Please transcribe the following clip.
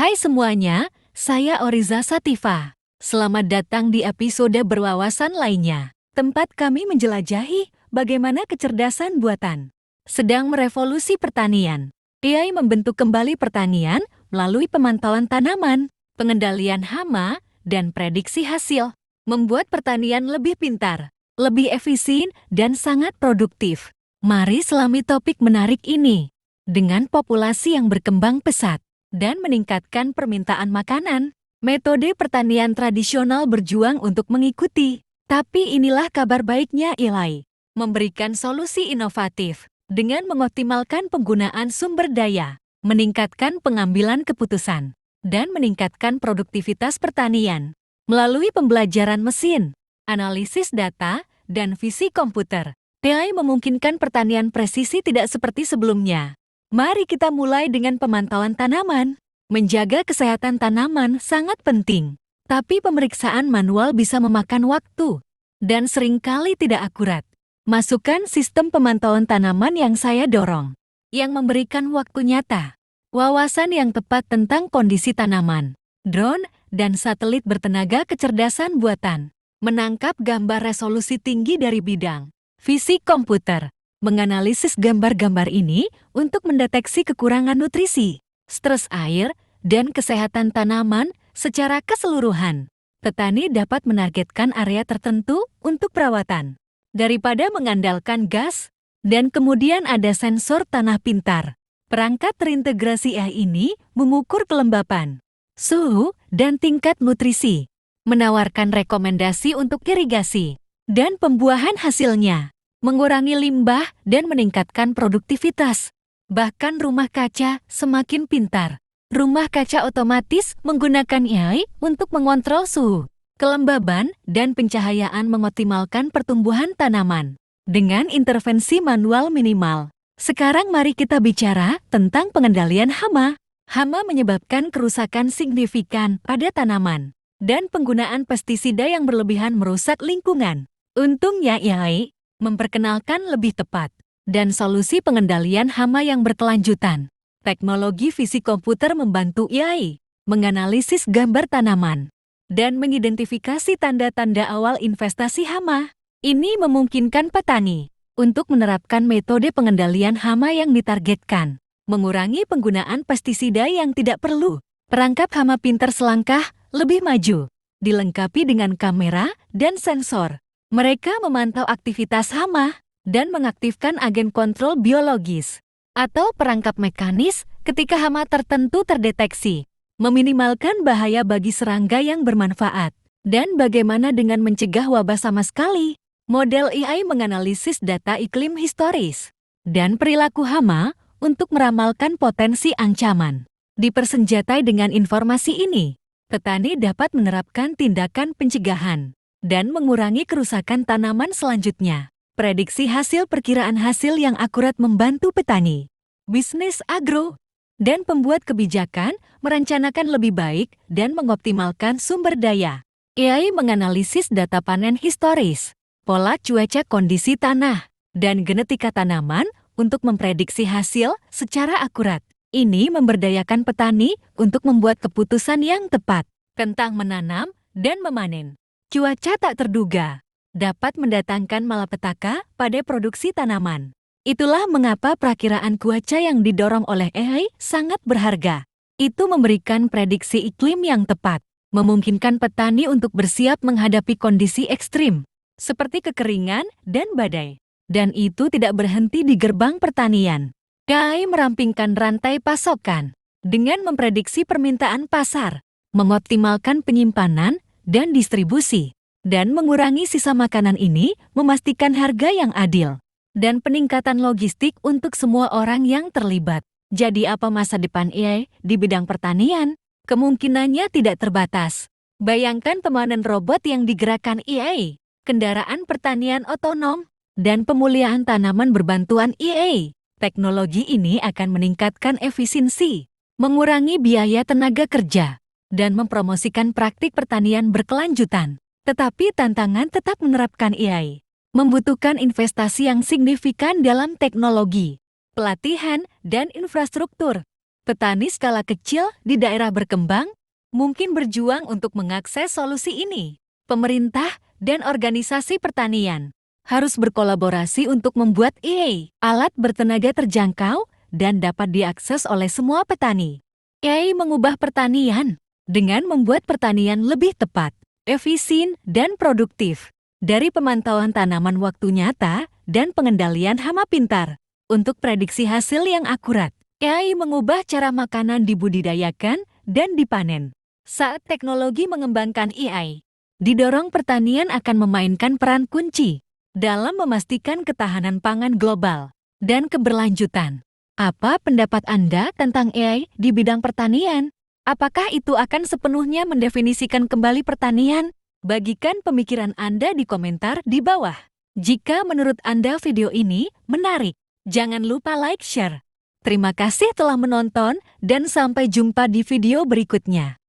Hai semuanya, saya Oriza Sativa. Selamat datang di episode berwawasan lainnya. Tempat kami menjelajahi bagaimana kecerdasan buatan sedang merevolusi pertanian. AI membentuk kembali pertanian melalui pemantauan tanaman, pengendalian hama, dan prediksi hasil. Membuat pertanian lebih pintar, lebih efisien, dan sangat produktif. Mari selami topik menarik ini. Dengan populasi yang berkembang pesat dan meningkatkan permintaan makanan, metode pertanian tradisional berjuang untuk mengikuti. Tapi inilah kabar baiknya AI, memberikan solusi inovatif dengan mengoptimalkan penggunaan sumber daya, meningkatkan pengambilan keputusan, dan meningkatkan produktivitas pertanian. Melalui pembelajaran mesin, analisis data, dan visi komputer, AI memungkinkan pertanian presisi tidak seperti sebelumnya. Mari kita mulai dengan pemantauan tanaman. Menjaga kesehatan tanaman sangat penting, tapi pemeriksaan manual bisa memakan waktu dan seringkali tidak akurat. Masukkan sistem pemantauan tanaman yang saya dorong, yang memberikan waktu nyata, wawasan yang tepat tentang kondisi tanaman, drone, dan satelit bertenaga kecerdasan buatan, menangkap gambar resolusi tinggi dari bidang fisik komputer, menganalisis gambar-gambar ini untuk mendeteksi kekurangan nutrisi, stres air, dan kesehatan tanaman secara keseluruhan. Petani dapat menargetkan area tertentu untuk perawatan, daripada mengandalkan gas, dan kemudian ada sensor tanah pintar. Perangkat terintegrasi AI ini mengukur kelembapan, suhu, dan tingkat nutrisi, menawarkan rekomendasi untuk irigasi, dan pembuahan hasilnya, mengurangi limbah dan meningkatkan produktivitas. Bahkan rumah kaca semakin pintar. Rumah kaca otomatis menggunakan AI untuk mengontrol suhu, kelembaban, dan pencahayaan mengoptimalkan pertumbuhan tanaman dengan intervensi manual minimal. Sekarang mari kita bicara tentang pengendalian hama. Hama menyebabkan kerusakan signifikan pada tanaman, dan penggunaan pestisida yang berlebihan merusak lingkungan. Untungnya AI memperkenalkan lebih tepat dan solusi pengendalian hama yang berkelanjutan. Teknologi fisik komputer membantu AI menganalisis gambar tanaman dan mengidentifikasi tanda-tanda awal investasi hama. Ini memungkinkan petani untuk menerapkan metode pengendalian hama yang ditargetkan, mengurangi penggunaan pestisida yang tidak perlu. Perangkap hama pintar selangkah lebih maju, dilengkapi dengan kamera dan sensor. Mereka memantau aktivitas hama dan mengaktifkan agen kontrol biologis atau perangkap mekanis ketika hama tertentu terdeteksi, meminimalkan bahaya bagi serangga yang bermanfaat. Dan bagaimana dengan mencegah wabah sama sekali? Model AI menganalisis data iklim historis dan perilaku hama untuk meramalkan potensi ancaman. Dipersenjatai dengan informasi ini, petani dapat menerapkan tindakan pencegahan dan mengurangi kerusakan tanaman selanjutnya. Prediksi hasil perkiraan hasil yang akurat membantu petani, bisnis agro, dan pembuat kebijakan merencanakan lebih baik dan mengoptimalkan sumber daya. AI menganalisis data panen historis, pola cuaca, kondisi tanah, dan genetika tanaman untuk memprediksi hasil secara akurat. Ini memberdayakan petani untuk membuat keputusan yang tepat tentang menanam dan memanen. Cuaca tak terduga dapat mendatangkan malapetaka pada produksi tanaman. Itulah mengapa perakiraan cuaca yang didorong oleh AI sangat berharga. Itu memberikan prediksi iklim yang tepat, memungkinkan petani untuk bersiap menghadapi kondisi ekstrim, seperti kekeringan dan badai. Dan itu tidak berhenti di gerbang pertanian. AI merampingkan rantai pasokan dengan memprediksi permintaan pasar, mengoptimalkan penyimpanan dan distribusi, dan mengurangi sisa makanan ini memastikan harga yang adil dan peningkatan logistik untuk semua orang yang terlibat. Jadi apa masa depan AI di bidang pertanian? Kemungkinannya tidak terbatas. Bayangkan pemanen robot yang digerakkan AI, kendaraan pertanian otonom, dan pemulihan tanaman berbantuan AI. Teknologi ini akan meningkatkan efisiensi, mengurangi biaya tenaga kerja, dan mempromosikan praktik pertanian berkelanjutan. Tetapi tantangan tetap menerapkan AI membutuhkan investasi yang signifikan dalam teknologi, pelatihan, dan infrastruktur. Petani skala kecil di daerah berkembang mungkin berjuang untuk mengakses solusi ini. Pemerintah dan organisasi pertanian harus berkolaborasi untuk membuat AI, alat bertenaga terjangkau dan dapat diakses oleh semua petani. AI mengubah pertanian dengan membuat pertanian lebih tepat, efisien, dan produktif. Dari pemantauan tanaman waktu nyata dan pengendalian hama pintar untuk prediksi hasil yang akurat. AI mengubah cara makanan dibudidayakan dan dipanen. Saat teknologi mengembangkan AI, didorong pertanian akan memainkan peran kunci dalam memastikan ketahanan pangan global dan keberlanjutan. Apa pendapat Anda tentang AI di bidang pertanian? Apakah itu akan sepenuhnya mendefinisikan kembali pertanian? Bagikan pemikiran Anda di komentar di bawah. Jika menurut Anda video ini menarik, jangan lupa like, share. Terima kasih telah menonton dan sampai jumpa di video berikutnya.